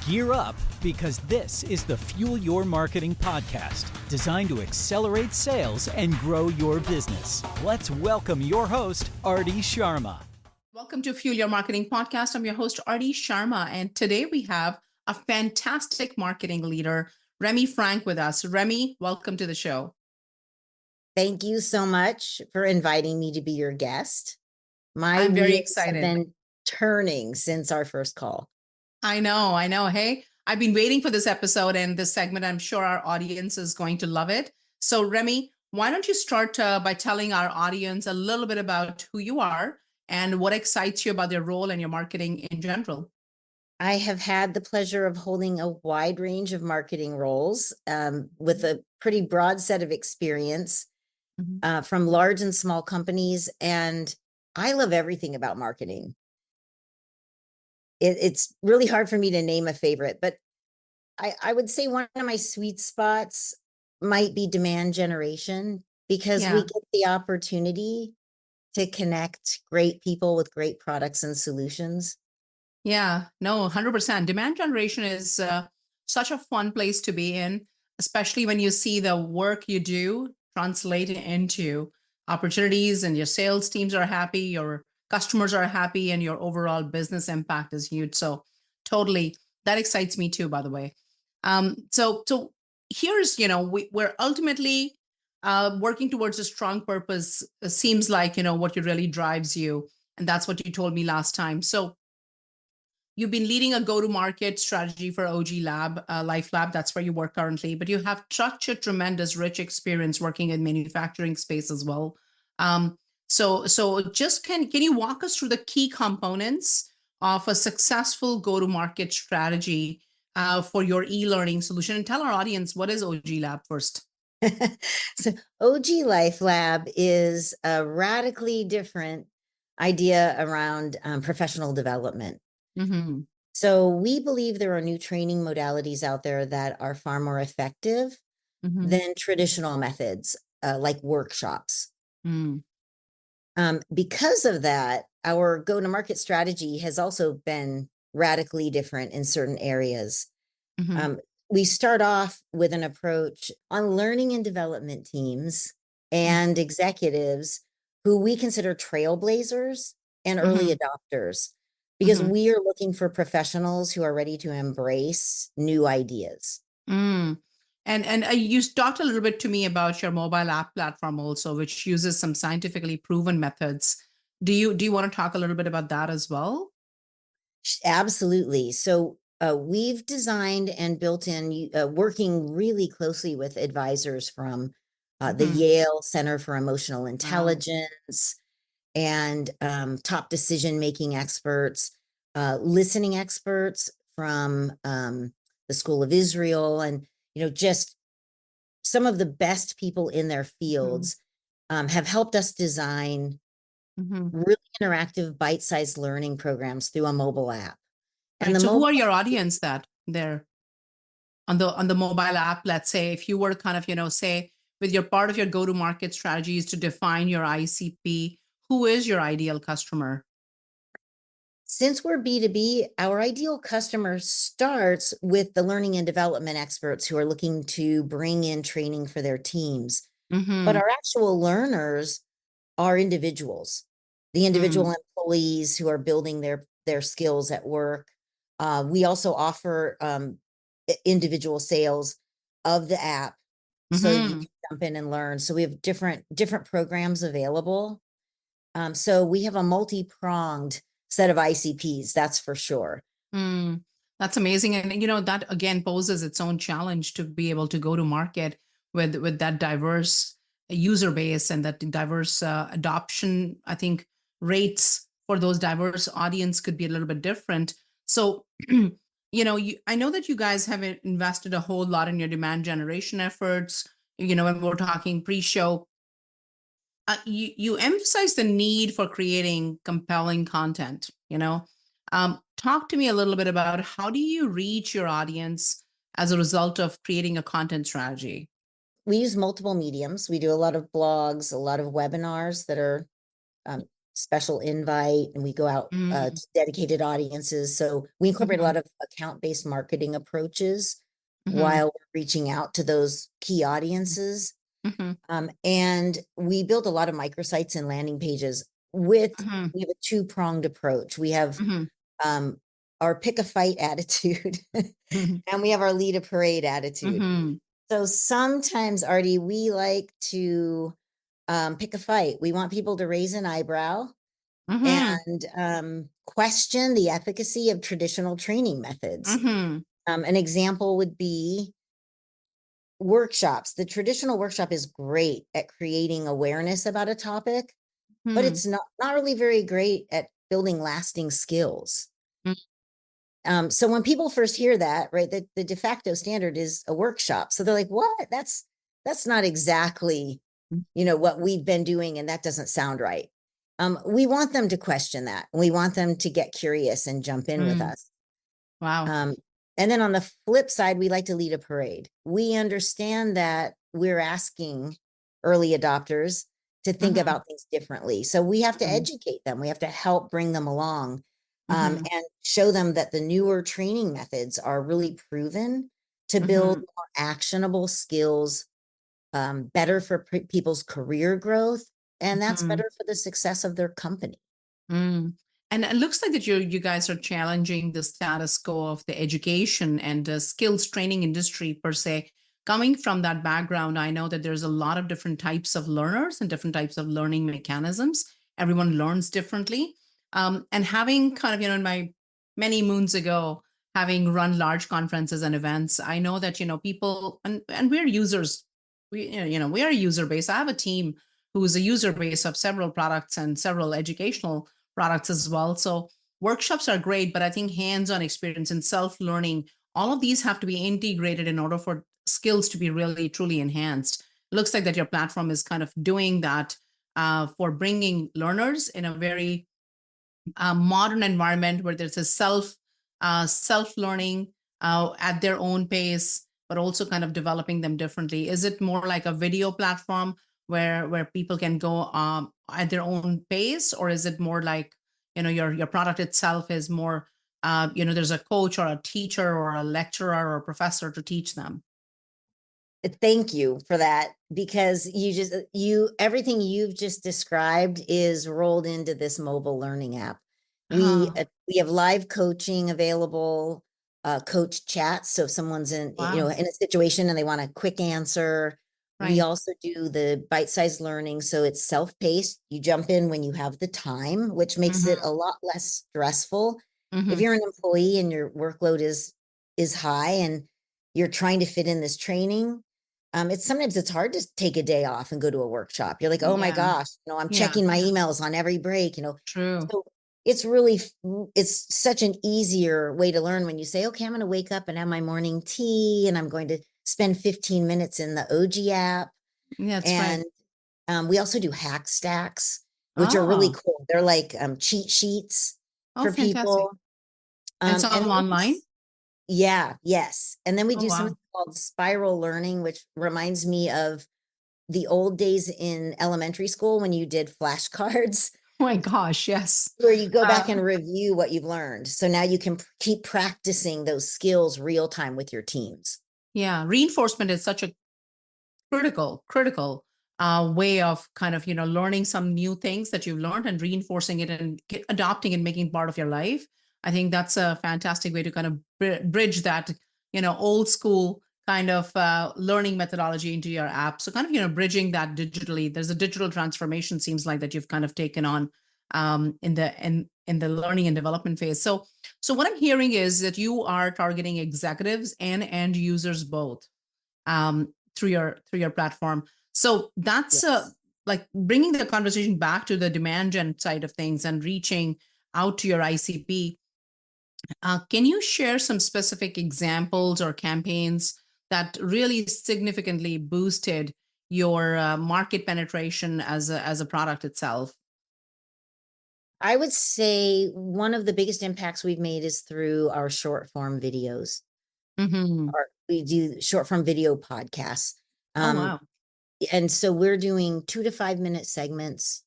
Gear up, because this is the Fuel Your Marketing podcast, designed to accelerate sales and grow your business. Let's welcome your host, Arti Sharma. Welcome to Fuel Your Marketing podcast. I'm your host, Arti Sharma, and today we have a fantastic marketing leader, Remy Frank, with us. Remy, welcome to the show. Thank you so much for inviting me to be your guest. I'm very wheels excited. have been turning since our first call. I know. Hey, I've been waiting for this episode and this segment. I'm sure our audience is going to love it. So Remy, why don't you start by telling our audience a little bit about who you are and what excites you about your role and your marketing in general? I have had the pleasure of holding a wide range of marketing roles with a pretty broad set of experience from large and small companies. And I love everything about marketing. It's really hard for me to name a favorite, but I would say one of my sweet spots might be demand generation, because we get the opportunity to connect great people with great products and solutions. Yeah, no, 100%. Demand generation is such a fun place to be in, especially when you see the work you do translated into opportunities and your sales teams are happy, your customers are happy, and your overall business impact is huge. So totally, that excites me too, by the way. So here's, we're ultimately working towards a strong purpose. It seems like, what really drives you. And that's what you told me last time. So you've been leading a go-to-market strategy for Oji Life Lab. That's where you work currently, but you have such a tremendous, rich experience working in manufacturing space as well. So just can you walk us through the key components of a successful go-to-market strategy for your e-learning solution, and tell our audience, what is Oji Lab first? So Oji Life Lab is a radically different idea around professional development. Mm-hmm. So we believe there are new training modalities out there that are far more effective than traditional methods like workshops. Because of that, our go-to-market strategy has also been radically different in certain areas. We start off with an approach on learning and development teams and executives who we consider trailblazers and early adopters, because we are looking for professionals who are ready to embrace new ideas. And you talked a little bit to me about your mobile app platform also, which uses some scientifically proven methods. Do you want to talk a little bit about that as well? Absolutely. So we've designed and built in, working really closely with advisors from the Yale Center for Emotional Intelligence and top decision-making experts, listening experts from the School of Israel, and just some of the best people in their fields have helped us design really interactive, bite-sized learning programs through a mobile app. Right. And so who are your audience that there on the mobile app? Let's say if you were kind of, say with your part of your go-to-market strategies to define your ICP, who is your ideal customer? Since we're B2B, our ideal customer starts with the learning and development experts who are looking to bring in training for their teams. But our actual learners are individuals, the individual employees who are building their skills at work. We also offer individual sales of the app, so you can jump in and learn. So we have different programs available. So we have a multi-pronged set of ICPs, that's for sure. That's amazing. And that again poses its own challenge to be able to go to market with that diverse user base and that diverse adoption. I think rates for those diverse audience could be a little bit different. So, I know that you guys have invested a whole lot in your demand generation efforts. When we're talking pre-show, you emphasize the need for creating compelling content. Talk to me a little bit about how do you reach your audience as a result of creating a content strategy? We use multiple mediums. We do a lot of blogs, a lot of webinars that are special invite, and we go out to dedicated audiences. So we incorporate a lot of account-based marketing approaches while we're reaching out to those key audiences. And we build a lot of microsites and landing pages with, we have a two-pronged approach. We have our pick a fight attitude and we have our lead a parade attitude. So sometimes, Artie, we like to pick a fight. We want people to raise an eyebrow and question the efficacy of traditional training methods. An example would be workshops. The traditional workshop is great at creating awareness about a topic, but it's not really very great at building lasting skills. So when people first hear that, right, the de facto standard is a workshop. So they're like, what? That's not exactly, what we've been doing, and that doesn't sound right. We want them to question that. We want them to get curious and jump in with us. Wow. And then on the flip side, we like to lead a parade. We understand that we're asking early adopters to think about things differently. So we have to educate them. We have to help bring them along and show them that the newer training methods are really proven to build more actionable skills, better for people's career growth, and that's better for the success of their company. And it looks like that you guys are challenging the status quo of the education and the skills training industry per se. Coming from that background, I know that there's a lot of different types of learners and different types of learning mechanisms. Everyone learns differently. And having kind of, in my many moons ago, having run large conferences and events, I know that, people, and we're users, we are user based. I have a team who is a user base of several products and several educational products as well. So workshops are great, but I think hands-on experience and self-learning, all of these have to be integrated in order for skills to be really, truly enhanced. It looks like that your platform is kind of doing that for bringing learners in a very modern environment where there's a self-learning at their own pace, but also kind of developing them differently. Is it more like a video platform where people can go at their own pace, or is it more like, your product itself is more, there's a coach or a teacher or a lecturer or a professor to teach them? Thank you for that, because everything you've just described is rolled into this mobile learning app. We have live coaching available, coach chats. So if someone's in a situation and they want a quick answer, we also do the bite-sized learning. So it's self-paced. You jump in when you have the time, which makes it a lot less stressful. If you're an employee and your workload is high and you're trying to fit in this training, sometimes it's hard to take a day off and go to a workshop. You're like, oh my gosh, I'm checking my emails on every break, True. So it's such an easier way to learn when you say, okay, I'm going to wake up and have my morning tea and I'm going to spend 15 minutes in the Oji app. Yeah, that's right. We also do hack stacks, which are really cool. They're like cheat sheets for fantastic. People. It's all online? Yes. And then we do wow. something called spiral learning, which reminds me of the old days in elementary school when you did flashcards. Oh my gosh, yes. Where you go back and review what you've learned. So now you can keep practicing those skills real time with your teams. Yeah, reinforcement is such a critical way of kind of, learning some new things that you've learned and reinforcing it and adopting and making part of your life. I think that's a fantastic way to kind of bridge that, old school kind of learning methodology into your app. So kind of, bridging that digitally. There's a digital transformation, seems like, that you've kind of taken on in the learning and development phase. So what I'm hearing is that you are targeting executives and end users both through your platform. So that's like bringing the conversation back to the demand gen side of things and reaching out to your ICP. Can you share some specific examples or campaigns that really significantly boosted your market penetration as a product itself? I would say one of the biggest impacts we've made is through our short form videos. We do short form video podcasts. Oh, wow. And so we're doing 2 to 5 minute segments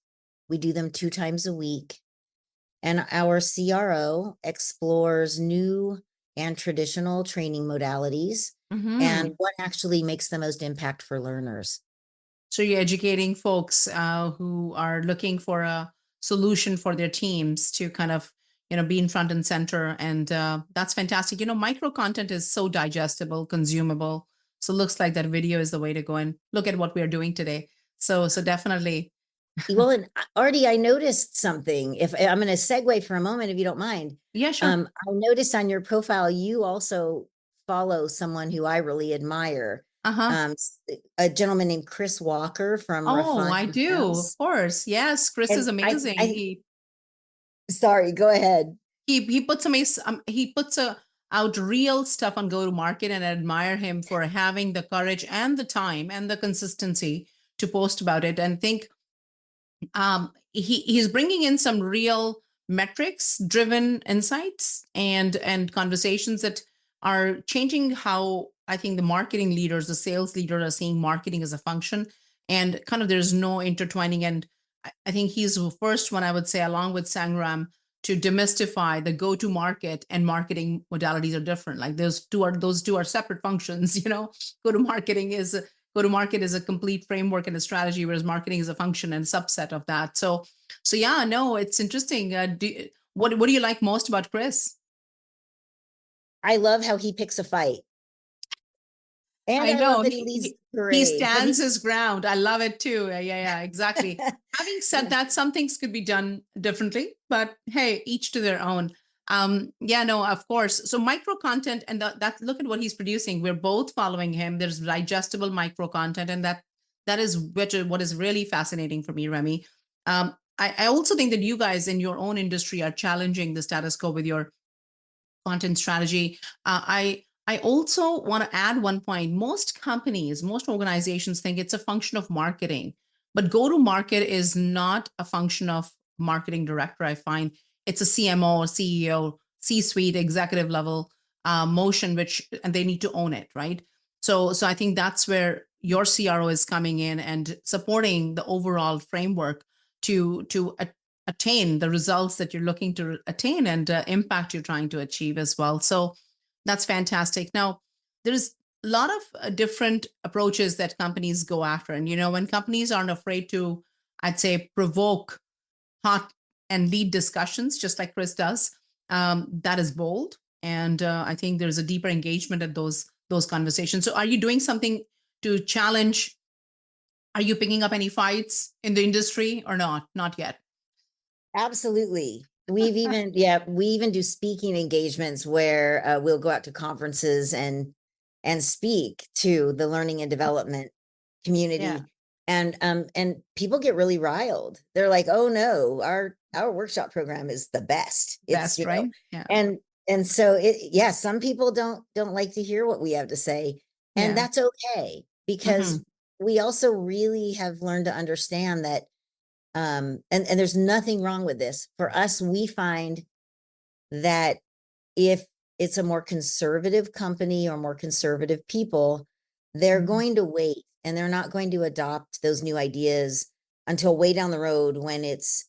We do them 2 times a week. And our CRO explores new and traditional training modalities and what actually makes the most impact for learners. So you're educating folks who are looking for a solution for their teams to kind of, be in front and center. And that's fantastic. Micro content is so digestible, consumable. So it looks like that video is the way to go, and look at what we are doing today. So definitely. Well, and Artie, I noticed something. If I'm going to segue for a moment, if you don't mind. Yeah, sure. I noticed on your profile, you also follow someone who I really admire. Uh-huh. A gentleman named Chris Walker from Oh, I Refined do. Of House. course. Yes. Chris is And amazing. sorry, go ahead. He puts out real stuff on go to market, and I admire him for having the courage and the time and the consistency to post about it. And think he's bringing in some real metrics driven insights and conversations that are changing how I think the marketing leaders, the sales leaders, are seeing marketing as a function, and kind of there's no intertwining. And I think he's the first one, I would say, along with Sangram, to demystify the go to market and marketing modalities are different. Like those two are separate functions. Go to marketing is go to market is a complete framework and a strategy, whereas marketing is a function and subset of that. So yeah, no, it's interesting. What do you like most about Chris? I love how he picks a fight. And I love that he leads the parade. He stands his ground. I love it too. Yeah, exactly. Having said that, some things could be done differently, but hey, each to their own. Yeah, no, of course. So micro content, and that look at what he's producing. We're both following him. There's digestible micro content, and that is what is really fascinating for me, Remy. I also think that you guys in your own industry are challenging the status quo with your content strategy. I also want to add one point. Most companies, most organizations think it's a function of marketing, but go to market is not a function of marketing director. I find it's a CMO, CEO, C-suite, executive level motion, and they need to own it, right? So I think that's where your CRO is coming in and supporting the overall framework to attain the results that you're looking to attain and impact you're trying to achieve as well. So that's fantastic. Now, there's a lot of different approaches that companies go after. And, when companies aren't afraid to, I'd say, provoke hot and lead discussions, just like Chris does, that is bold. And I think there's a deeper engagement at those conversations. So are you doing something to challenge? Are you picking up any fights in the industry or not? Not yet. Absolutely. We even do speaking engagements where we'll go out to conferences and speak to the learning and development community. Yeah. And people get really riled. They're like, "Oh no, our workshop program is the best." It's Best, right? Yeah. And so some people don't like to hear what we have to say, and that's okay, because we also really have learned to understand that and there's nothing wrong with this. For us, we find that if it's a more conservative company or more conservative people, they're going to wait, and they're not going to adopt those new ideas until way down the road, when it's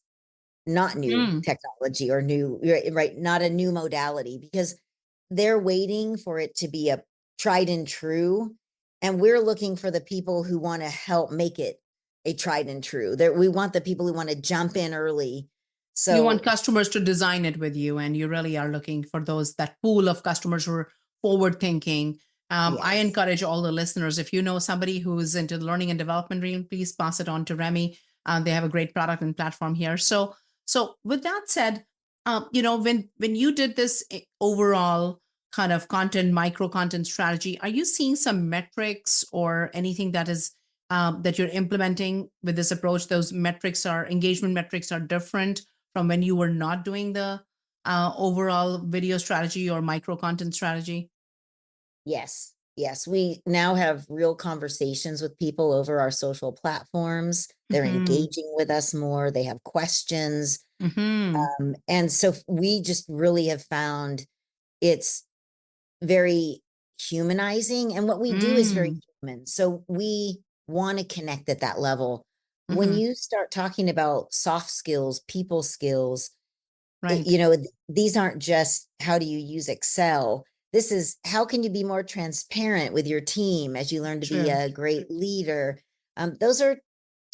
not new technology or new, right? Not a new modality, because they're waiting for it to be a tried and true. And we're looking for the people who want to help make it a tried and true. We want the people who want to jump in early. So you want customers to design it with you, and you really are looking for that pool of customers who are forward thinking. I encourage all the listeners, if you know somebody who's into the learning and development realm, please pass it on to Remy. They have a great product and platform here. So with that said, when you did this overall kind of micro content strategy, are you seeing some metrics or anything that is that you're implementing with this approach? Those engagement metrics are different from when you were not doing the overall video strategy or micro content strategy? Yes. We now have real conversations with people over our social platforms. They're engaging with us more. They have questions. And so we just really have found it's very humanizing. And what we do is very human. So we want to connect at that level. when you start talking about soft skills, people skills, Right. these aren't just how do you use Excel. This is how can you be more transparent with your team as you learn to be True. a great leader. Those are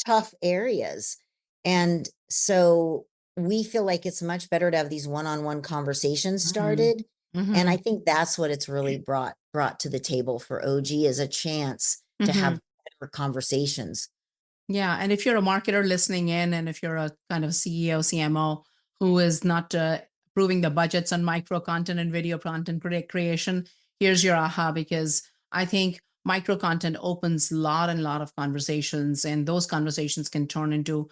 tough areas. And so we feel like it's much better to have these one-on-one conversations started. And I think that's what it's really brought to the table for OG, is a chance to have better conversations. Yeah. And if you're a marketer listening in, and if you're a kind of CEO, CMO who is not approving the budgets on micro content and video content creation, here's your aha, because I think micro content opens a lot of conversations, and those conversations can turn into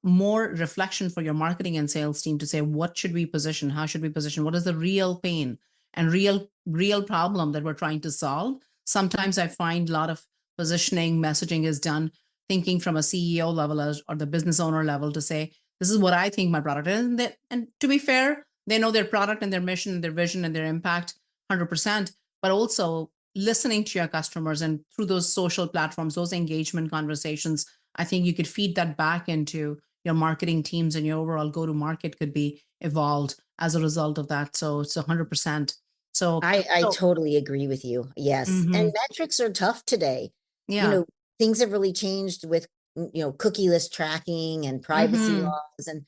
more reflection for your marketing and sales team to say, what should we position? How should we position? What is the real pain and real problem that we're trying to solve? Sometimes I find a lot of positioning messaging is done thinking from a CEO level or the business owner level to say, this is what I think my product is. And to be fair, they know their product and their mission and their vision and their impact 100%, but also listening to your customers, and through those social platforms, those engagement conversations, I think you could feed that back into your marketing teams, and your overall go-to-market could be evolved as a result of that. So it's 100%. So I totally agree with you. Yes. And metrics are tough today. yeah. Things have really changed with, cookieless tracking and privacy laws. And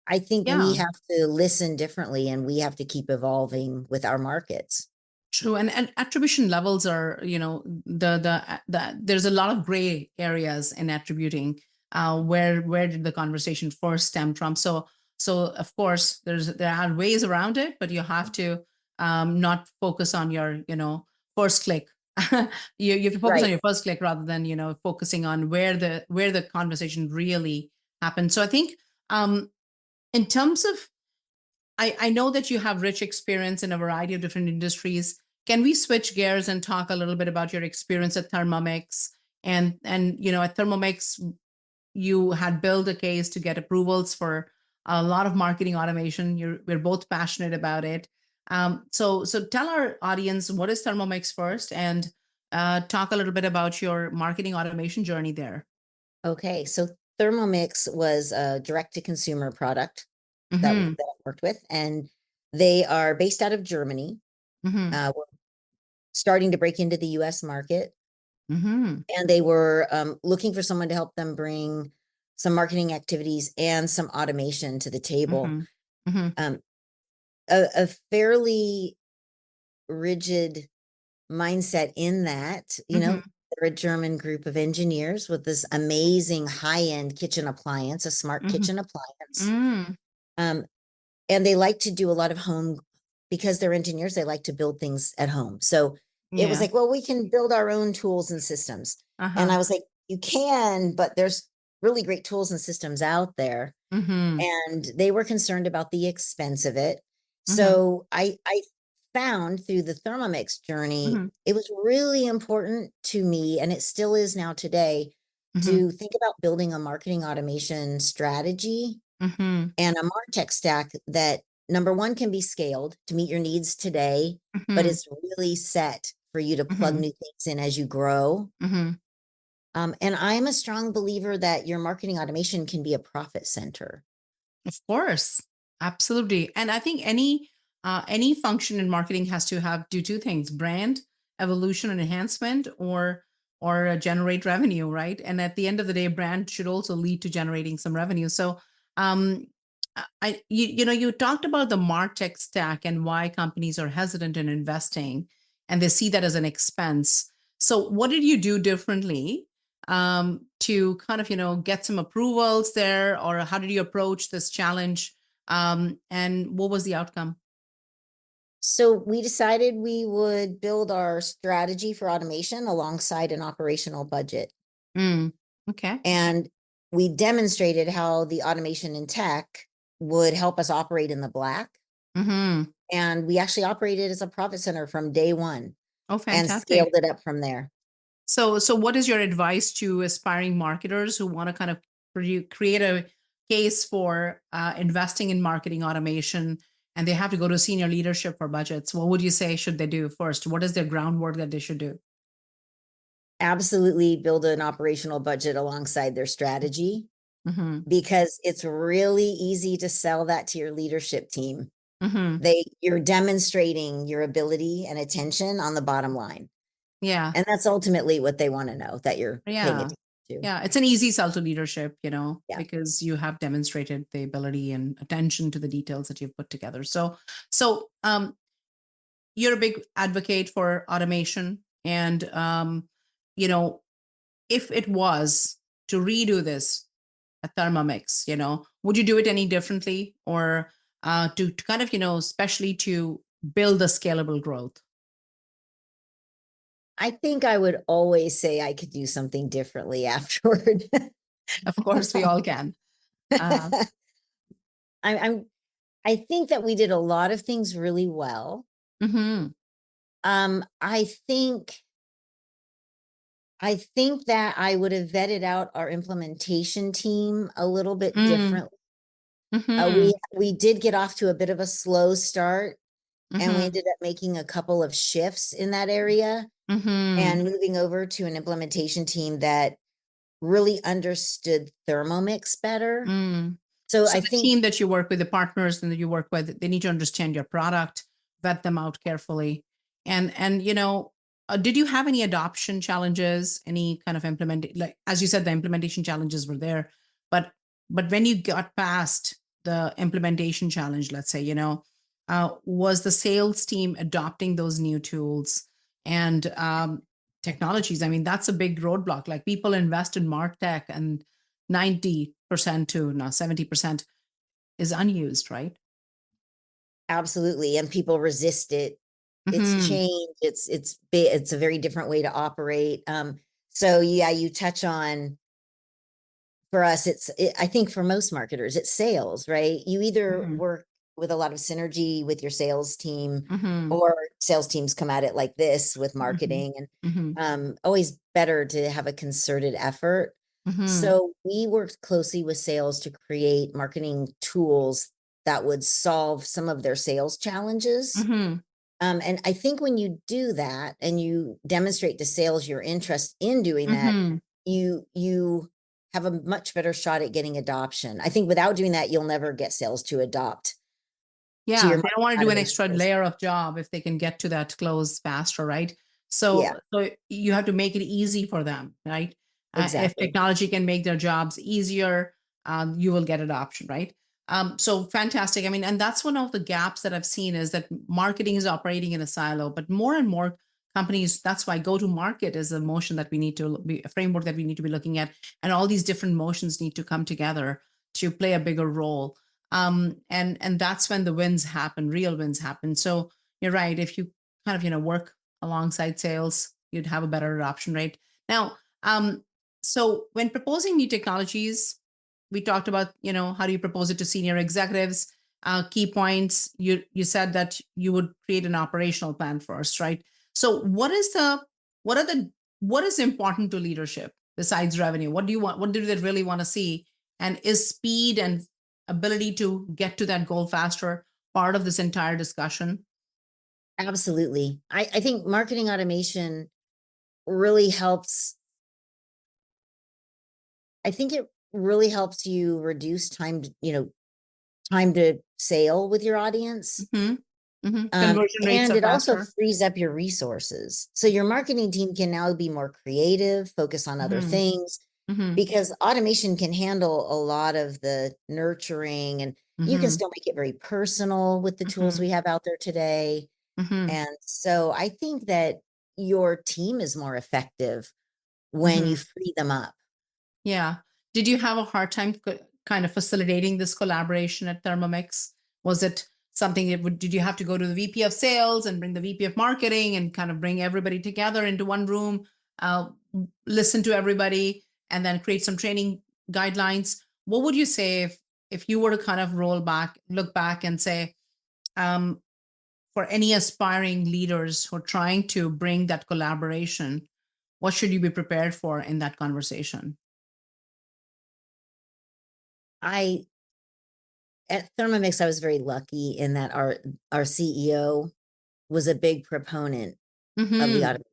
I think we Yeah. have to listen differently, and we have to keep evolving with our markets. True, and attribution levels are, there's a lot of gray areas in attributing. Where did the conversation first stem from? So of course there are ways around it, but you have to not focus on your first click. You have to focus on your first click rather than focusing on where the conversation really happened. So I think in terms of, I know that you have rich experience in a variety of different industries. Can we switch gears and talk a little bit about your experience at Thermomix? And at Thermomix, you had built a case to get approvals for a lot of marketing automation. We're both passionate about it. So tell our audience, what is Thermomix first, and talk a little bit about your marketing automation journey there. Okay. So Thermomix was a direct to consumer product that I worked with, and they are based out of Germany. We're starting to break into the US market, and they were looking for someone to help them bring some marketing activities and some automation to the table. A fairly rigid mindset in that, they're a German group of engineers with this amazing high-end kitchen appliance, a smart kitchen appliance. And they like to do a lot of home, because they're engineers, they like to build things at home. So it was like, well, we can build our own tools and systems. And I was like, you can, but there's really great tools and systems out there. And they were concerned about the expense of it. So I found through the Thermomix journey, it was really important to me, and it still is now today, to think about building a marketing automation strategy and a MarTech stack that, number one, can be scaled to meet your needs today, but it's really set for you to plug new things in as you grow. And I'm a strong believer that your marketing automation can be a profit center. Of course, absolutely. And I think any function in marketing has to do two things: brand evolution and enhancement, or generate revenue, right? And at the end of the day, brand should also lead to generating some revenue. So you talked about the MarTech stack and why companies are hesitant in investing, and they see that as an expense. So what did you do differently to kind of get some approvals there, or how did you approach this challenge, and what was the outcome? So we decided we would build our strategy for automation alongside an operational budget. Okay. And we demonstrated how the automation in tech would help us operate in the black. And we actually operated as a profit center from day one. Oh, and fantastic. scaled it up from there. So what is your advice to aspiring marketers who want to kind of create a case for investing in marketing automation, and they have to go to senior leadership for budgets? What would you say should they do first? What is their groundwork that they should do? absolutely build an operational budget alongside their strategy, Mm-hmm. because it's really easy to sell that to your leadership team. Mm-hmm. You're demonstrating your ability and attention on the bottom line. Yeah. And that's ultimately what they want to know, that you're paying Yeah. attention to. Yeah. It's an easy sell to leadership, Yeah. because you have demonstrated the ability and attention to the details that you've put together. So, you're a big advocate for automation. And, if it was to redo this at Thermomix, would you do it any differently, or to kind of, especially to build the scalable growth? I think I would always say I could do something differently afterward. Of course, we all can. Uh, I'm I think that we did a lot of things really well. mhm, I think that I would have vetted out our implementation team a little bit mm, differently. mhm, We did get off to a bit of a slow start, and we mhm, ended up making a couple of shifts in that area mhm, and moving over to an implementation team that really understood Thermomix better. mm. So So I the think team that you work with, the partners and that you work with, they need to understand your product, vet them out carefully. And did you have any adoption challenges, any kind of like as you said, the implementation challenges were there, but when you got past the implementation challenge, let's say, was the sales team adopting those new tools and technologies? I mean, that's a big roadblock. Like, people invest in MarTech, and 90% to now 70% is unused, right? absolutely, and people resist it. It's Hmm. change. It's a very different way to operate. So yeah, you touch on, for us, I think for most marketers, it's sales, right? You either Hmm. work with a lot of synergy with your sales team, Hmm. or sales teams come at it like this with Hmm. marketing, and Hmm. always better to have a concerted effort. Hmm. So we worked closely with sales to create marketing tools that would solve some of their sales challenges. Hmm. And I think when you do that and you demonstrate to sales your interest in doing that, Hmm. you have a much better shot at getting adoption. I think without doing that, you'll never get sales to adopt to Yeah, your they don't want to do marketing an automation extra tools. layer of job if they can get to that close faster, right? Yeah, So you have to make it easy for them, right? If exactly. technology can make their jobs easier, you will get adoption, right? So fantastic. I mean, and that's one of the gaps that I've seen, is that marketing is operating in a silo, but more and more companies, that's why go to market is a motion that we need to be, a framework that we need to be looking at. And all these different motions need to come together to play a bigger role. And that's when the wins happen, real wins happen. So you're right. If you kind of work alongside sales, you'd have a better adoption rate. Now, so when proposing new technologies, we talked about how do you propose it to senior executives. Key points, you said that you would create an operational plan first, right? So what are the what is important to leadership besides revenue? What do you want? What do they really want to see? And is speed and ability to get to that goal faster part of this entire discussion? Absolutely. I think marketing automation really helps. I think it really helps you reduce time to sale with your audience. Hmm. Hmm. Conversion rates And are it also faster. frees up your resources. So your marketing team can now be more creative, focus on other Hmm. things, Hmm. because automation can handle a lot of the nurturing, and you can Hmm. still make it very personal with the tools Hmm. we have out there today. Hmm. And so I think that your team is more effective when you Hmm. free them up. Yeah. Did you have a hard time kind of facilitating this collaboration at Thermomix? Was it something that did you have to go to the VP of sales and bring the VP of marketing and kind of bring everybody together into one room, uh, listen to everybody, and then create some training guidelines? What would you say if you were to kind of look back and say, um, for any aspiring leaders who are trying to bring that collaboration, what should you be prepared for in that conversation? I At Thermomix, I was very lucky in that our CEO was a big proponent of the Hmm. automation.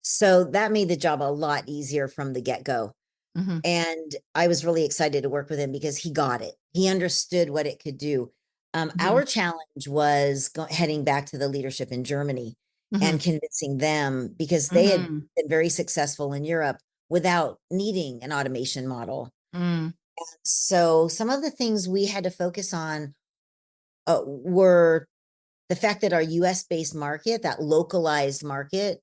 So that made the job a lot easier from the get-go. Mm-hmm. And I was really excited to work with him because he got it. He understood what it could do. Our challenge was heading back to the leadership in Germany and convincing them, because they had been very successful in Europe without needing an automation model. Mm-hmm. So some of the things we had to focus on were the fact that our US-based market, that localized market,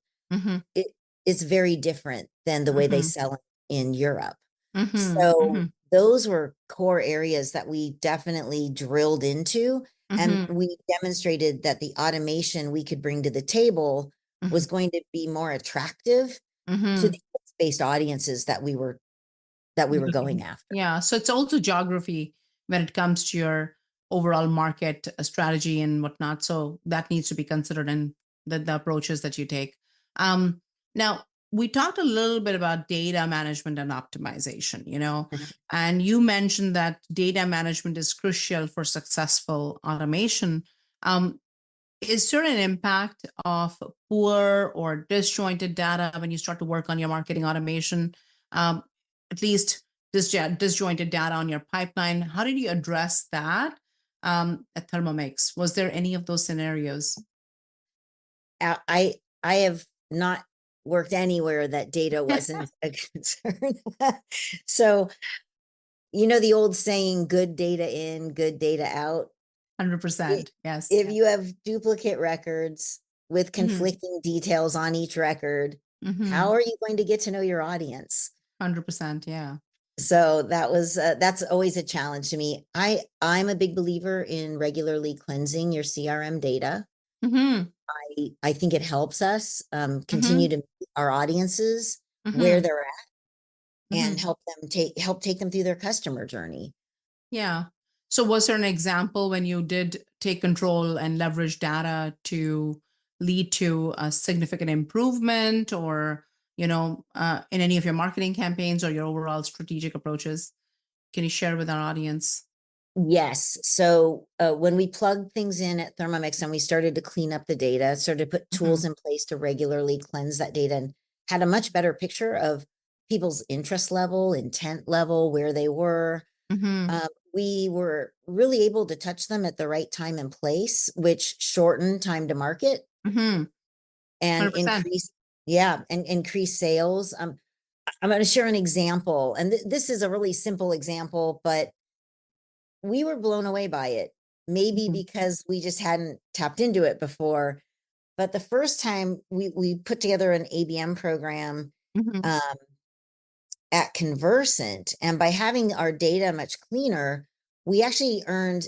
it is very different than the way they sell in Europe. So those were core areas that we definitely drilled into, and we demonstrated that the automation we could bring to the table was going to be more attractive to the US-based audiences that we were going after. Yeah. So it's also geography when it comes to your overall market strategy and whatnot. So that needs to be considered in the approaches that you take. Now, we talked a little bit about data management and optimization, and you mentioned that data management is crucial for successful automation. Is there an impact of poor or disjointed data when you start to work on your marketing automation? At least disjointed data on your pipeline. How did you address that at Thermomix? Was there any of those scenarios? I have not worked anywhere that data wasn't a concern. So, the old saying, good data in, good data out. 100%. Yes. If you have duplicate records with conflicting details on each record, how are you going to get to know your audience? 100%. Yeah. So that's always a challenge to me. I'm a big believer in regularly cleansing your CRM data. I think it helps us continue to meet our audiences where they're at and help take them through their customer journey. Yeah. So was there an example when you did take control and leverage data to lead to a significant improvement, or, in any of your marketing campaigns or your overall strategic approaches? Can you share with our audience? Yes. So when we plugged things in at Thermomix and we started to clean up the data, started to put tools in place to regularly cleanse that data, and had a much better picture of people's interest level, intent level, where they were. We were really able to touch them at the right time and place, which shortened time to market and 100%. increase sales. I'm going to share an example, and this is a really simple example, but we were blown away by it. Maybe because we just hadn't tapped into it before. But the first time we put together an ABM program at Conversant, and by having our data much cleaner, we actually earned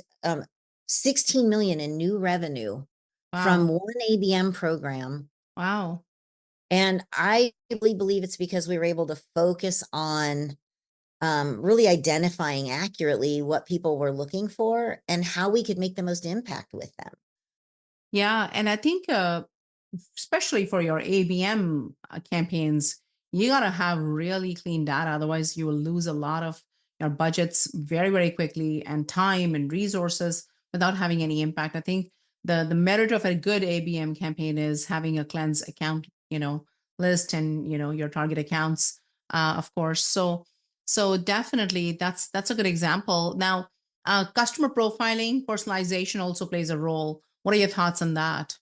16 million in new revenue from one ABM program. Wow. And I really believe it's because we were able to focus on really identifying accurately what people were looking for and how we could make the most impact with them. Yeah. And I think, especially for your ABM campaigns, you got to have really clean data. Otherwise, you will lose a lot of your budgets very, very quickly, and time and resources, without having any impact. I think the merit of a good ABM campaign is having a cleanse account, list, and, your target accounts, of course. So definitely that's a good example. Now, customer profiling, personalization also plays a role. What are your thoughts on that?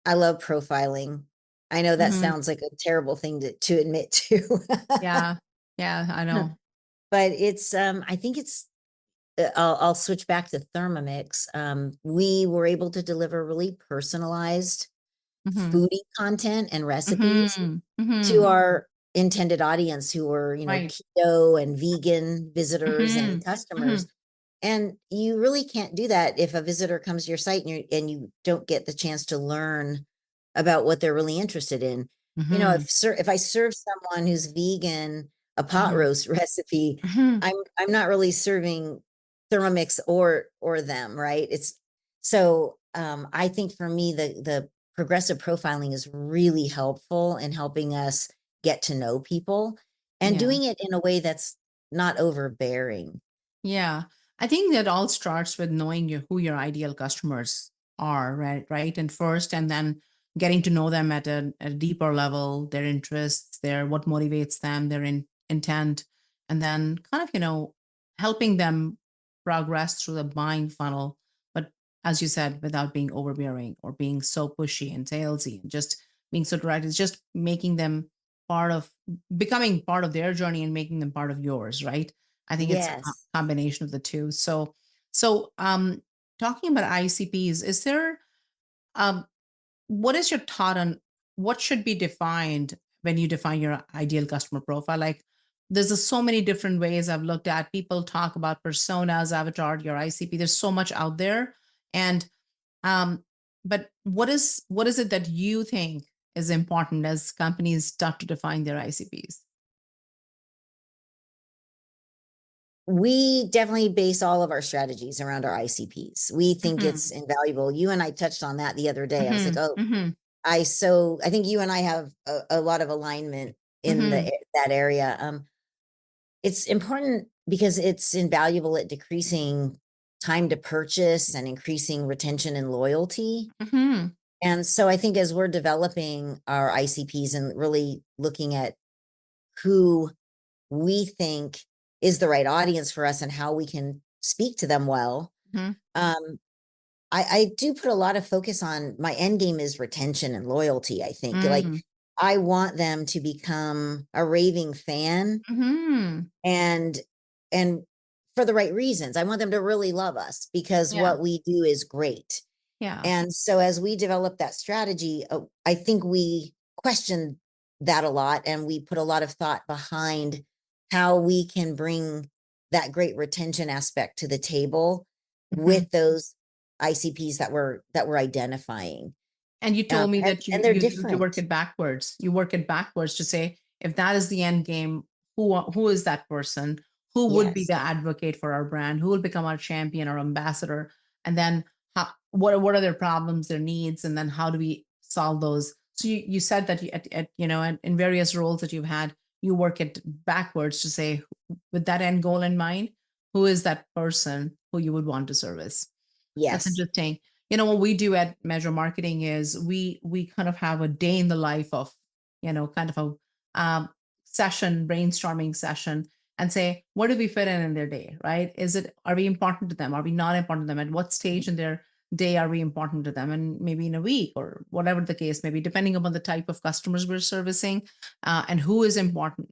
I love profiling. I know that sounds like a terrible thing to admit to. Yeah. Yeah, I know. But it's, I think it's, I'll switch back to Thermomix. We were able to deliver really personalized foodie content and recipes to our intended audience, who were, Right. keto and vegan visitors and customers. And you really can't do that if a visitor comes to your site and you don't get the chance to learn about what they're really interested in. If I serve someone who's vegan a pot roast recipe, I'm not really serving Thermomix or them, right? It's so I think for me the progressive profiling is really helpful in helping us get to know people and doing it in a way that's not overbearing. Yeah. I think that all starts with knowing who your ideal customers are, right? And first, and then getting to know them at a deeper level, their interests, what motivates them, their intent, and then kind of, helping them progress through the buying funnel. But as you said, without being overbearing or being so pushy and salesy and just being so direct, it's just making them becoming part of their journey and making them part of yours, right? I think it's a Yes. combination of the two. So talking about ICPs, is there um, what is your thought on what should be defined when you define your ideal customer profile? Like, there's so many different ways I've looked at. People talk about personas, avatar, your ICP. There's so much out there, and um, but what is it that you think is important as companies start to define their ICPs? We definitely base all of our strategies around our ICPs. We think it's Mm-hmm. invaluable. You and I touched on that the other day. I was like, Mm-hmm. oh, Mm-hmm. I think you and I have a lot of alignment in Mm-hmm. that area. It's important because it's invaluable at decreasing time to purchase and increasing retention and loyalty. Mm-hmm. And so I think as we're developing our ICPs and really looking at who we think is the right audience for us and how we can speak to them well, Mm-hmm. um, I do put a lot of focus on my end game is retention and loyalty. I think like I want them to become a raving fan Mm-hmm. and and for the right reasons. I want them to really love us because Yeah. what we do is great. Yeah. And so as we develop that strategy, I think we question that a lot and we put a lot of thought behind how we can bring that great retention aspect to the table Mm-hmm. with those ICPs that we're identifying. And you told me that And they're you work different. it backwards. You work it backwards to say, if that is the end game, who is that person? Who would be Yes. the advocate for our brand? Who will become our champion or ambassador? And then what are their problems, their needs, and then how do we solve those? So you said that in various roles that you've had, you work it backwards to say, with that end goal in mind, who is that person who you would want to service? That's Yes. interesting. What we do at Measure Marketing is we kind of have a day in the life of, kind of a brainstorming session, and say, what do we fit in their day, right? Are we important to them? Are we not important to them? At what stage in their day are we important to them? And maybe in a week or whatever the case may be, depending upon the type of customers we're servicing, and who is important,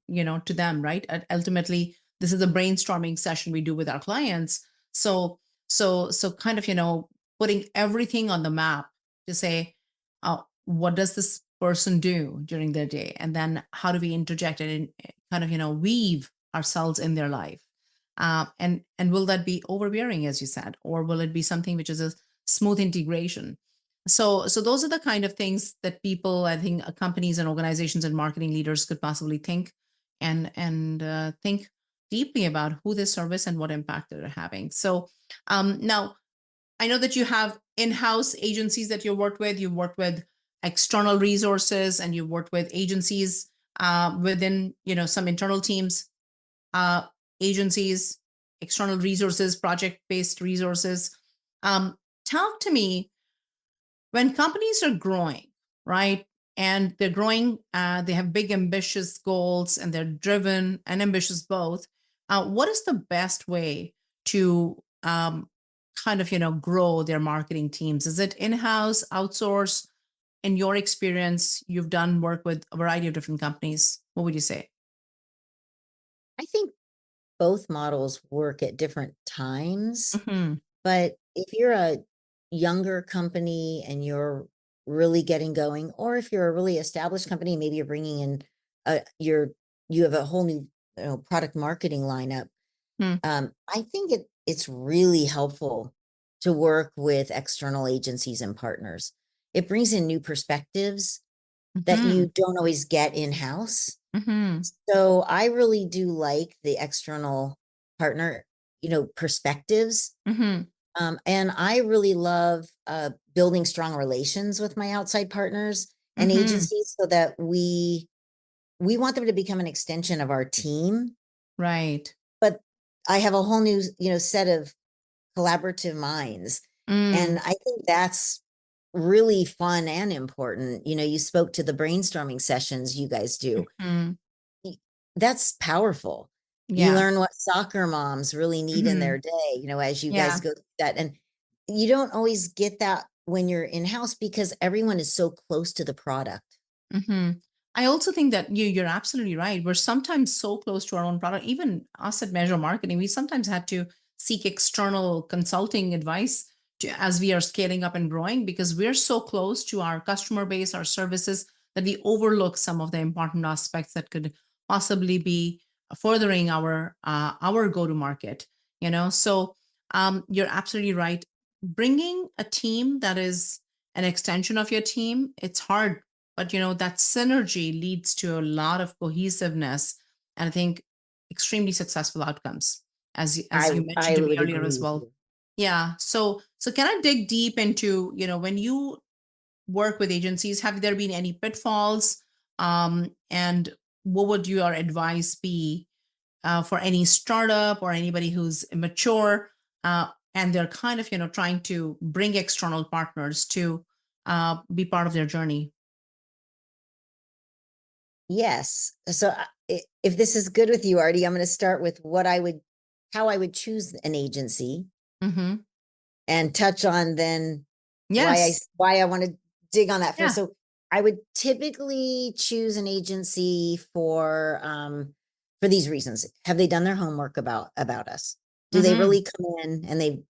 to them, right? Ultimately, this is a brainstorming session we do with our clients. So kind of, putting everything on the map to say, what does this person do during their day? And then how do we interject and kind of, weave ourselves in their life? And will that be overbearing, as you said, or will it be something which is a smooth integration? So those are the kind of things that people, I think, companies and organizations and marketing leaders could possibly think and think deeply about who they service and what impact they're having. So now, I know that you have in-house agencies that you work with. You work with external resources, and you worked with agencies within, some internal teams, uh, agencies, external resources, project-based resources. Talk to me, when companies are growing, right? And they're growing, they have big, ambitious goals, and they're driven and ambitious both. What is the best way to kind of, grow their marketing teams? Is it in-house, outsource? In your experience, you've done work with a variety of different companies. What would you say? I think both models work at different times. Mm-hmm. But if you're a younger company and you're really getting going, or if you're a really established company, maybe you're bringing in you have a whole new product marketing lineup. I think it's really helpful to work with external agencies and partners. It brings in new perspectives that Mm-hmm. you don't always get in-house. Mm-hmm. So I really do like the external partner, perspectives. Mm-hmm. And I really love building strong relations with my outside partners and Mm-hmm. agencies so that we want them to become an extension of our team. Right. But I have a whole new, set of collaborative minds. Mm. And I think that's really fun and important. You spoke to the brainstorming sessions you guys do. Mhm. Y- That's powerful. You Yeah. learn what soccer moms really need in Mhm. their day, as you guys Yeah. go through that. And you don't always get that when you're in-house because everyone is so close to the product. hmm I also think that you're absolutely right. We're sometimes so close to our own product. Even us at Measure Marketing, we sometimes had to seek external consulting advice as we are scaling up and growing because we're so close to our customer base, our services, that we overlook some of the important aspects that could possibly be furthering our go to market. So you're absolutely right. Bringing a team that is an extension of your team, it's hard, but that synergy leads to a lot of cohesiveness, and I think extremely successful outcomes, as you mentioned I to me would earlier agree as with well. you. Yeah. So can I dig deep into, when you work with agencies, have there been any pitfalls, and what would your advice be for any startup or anybody who's immature, and they're kind of trying to bring external partners to be part of their journey? Yes. So if this is good with you, Artie, I'm going to start with how I would choose an agency Mm-hmm. and touch on then Yes. why I want to dig on that first. Yeah. So I would typically choose an agency for these reasons. Have they done their homework about us? Do they Mm-hmm. really come in and they've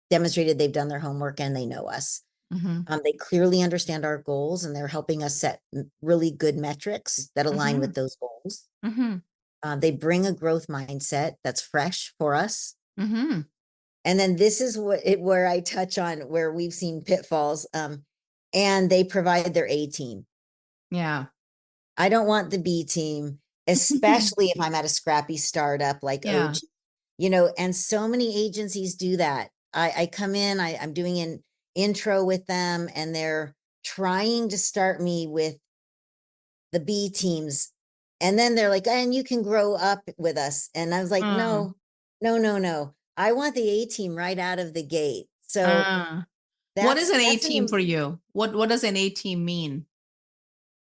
demonstrated they've done their homework and they know us? Mm-hmm. They clearly understand our goals and they're helping us set really good metrics that align Mm-hmm. with those goals. Mm-hmm. They bring a growth mindset that's fresh for us. Mm-hmm. And then this is where I touch on where we've seen pitfalls. And they provide their A team. Yeah. I don't want the B team, especially if I'm at a scrappy startup like Yeah. Oji, and so many agencies do that. I come in, I'm doing an intro with them, and they're trying to start me with the B teams. And then they're like, and you can grow up with us. And I was like, Mm. no, no, no, no. I want the A team right out of the gate. So Uh, what is that's an A that's team for you? What does an A team mean?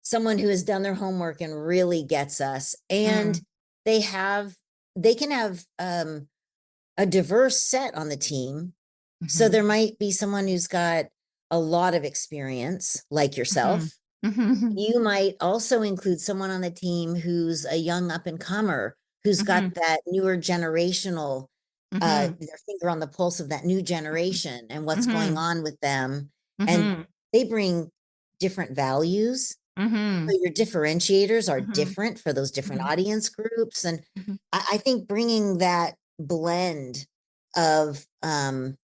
someone who has done their homework and really gets us. And Mm. they have they can have a diverse set on the team. So Mm-hmm. there might be someone who's got a lot of experience, like Mm-hmm. yourself. Mm-hmm. You might also include someone on the team who's a young up and comer, who's Mm-hmm. got that newer generational, Mm-hmm. their finger on the pulse of that new generation and what's going Mm-hmm. on with them. And Mm-hmm. they bring different values. Mm-hmm. So your differentiators are Mm-hmm. different for those different Mm-hmm. audience groups. And Mm-hmm. I think bringing that blend of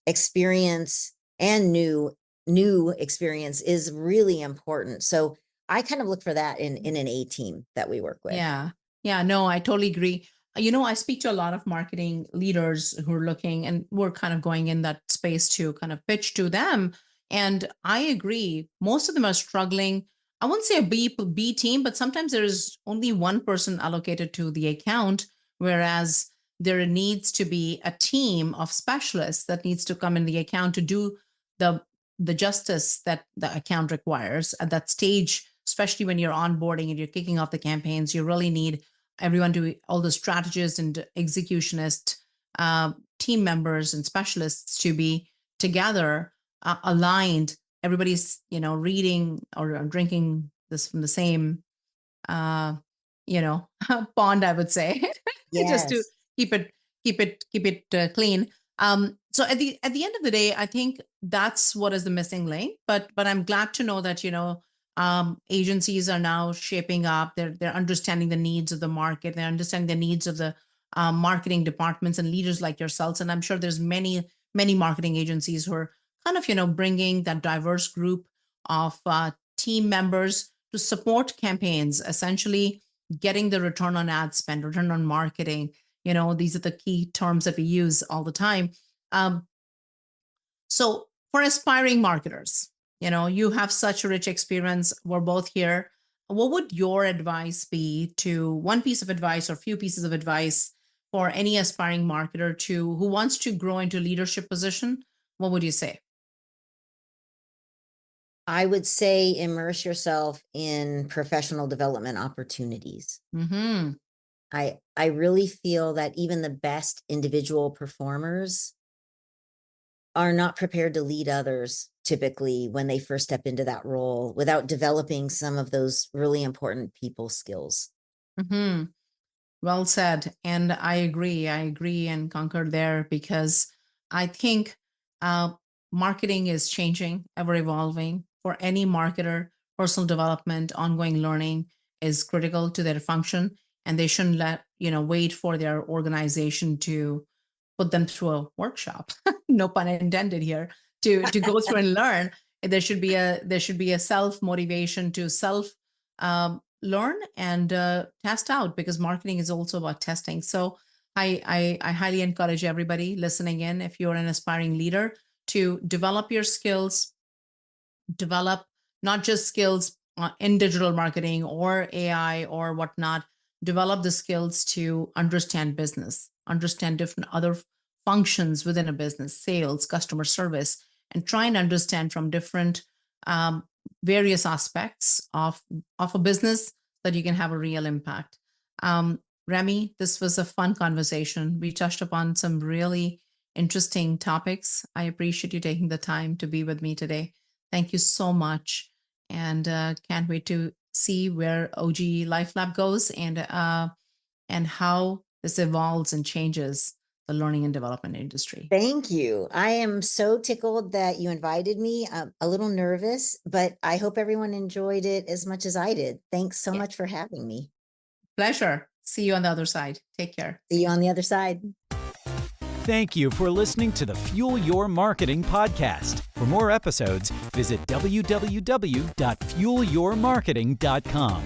experience and new experience is really important. So I kind of look for that in an A team that we work with. Yeah. Yeah. No, I totally agree. I speak to a lot of marketing leaders who are looking, and we're kind of going in that space to kind of pitch to them. And I agree. Most of them are struggling. I wouldn't say a B team, but sometimes there's only one person allocated to the account, whereas there needs to be a team of specialists that needs to come in the account to do the the justice that the account requires at that stage, especially when you're onboarding and you're kicking off the campaigns. You really need everyone to, all the strategists and executionist team members and specialists to be together, aligned. Everybody's, reading or drinking this from the same, uh, you know, pond, I would say, just to Yes. keep it clean. So at the end of the day, I think that's what is the missing link. But I'm glad to know that agencies are now shaping up. They're understanding the needs of the market. They're understanding the needs of the marketing departments and leaders like yourselves. And I'm sure there's many marketing agencies who are kind of bringing that diverse group of team members to support campaigns, essentially getting the return on ad spend, return on marketing. These are the key terms that we use all the time. Um, so for aspiring marketers, you have such a rich experience. We're both here. What would your advice be, to one piece of advice or few pieces of advice for any aspiring marketer who wants to grow into leadership position? What would you say? I would say immerse yourself in professional development opportunities. Mm-hmm. I really feel that even the best individual performers are not prepared to lead others typically when they first step into that role without developing some of those really important people skills. Mm-hmm. Well said. And I agree. I agree and concur there because I think uh, marketing is changing, ever evolving. For any marketer, personal development, ongoing learning is critical to their function, and they shouldn't wait for their organization to put them through a workshop. No pun intended here. To go through and learn. There should be a self motivation to self learn and test out, because marketing is also about testing. So I highly encourage everybody listening in, if you're an aspiring leader, to develop your skills, develop not just skills in digital marketing or AI or whatnot, develop the skills to understand business, understand different other functions within a business, sales, customer service, and try and understand from different um, various aspects of a business so that you can have a real impact. Remy, this was a fun conversation. We touched upon some really interesting topics. I appreciate you taking the time to be with me today. Thank you so much, and can't wait to see where Oji Life Lab goes, and how this evolves and changes the learning and development industry. Thank you. I am so tickled that you invited me. I'm a little nervous, but I hope everyone enjoyed it as much as I did. Thanks so Yeah. much for having me. Pleasure. See you on the other side. Take care. See you on the other side. Thank you for listening to the Fuel Your Marketing podcast. For more episodes, visit www.fuelyourmarketing.com.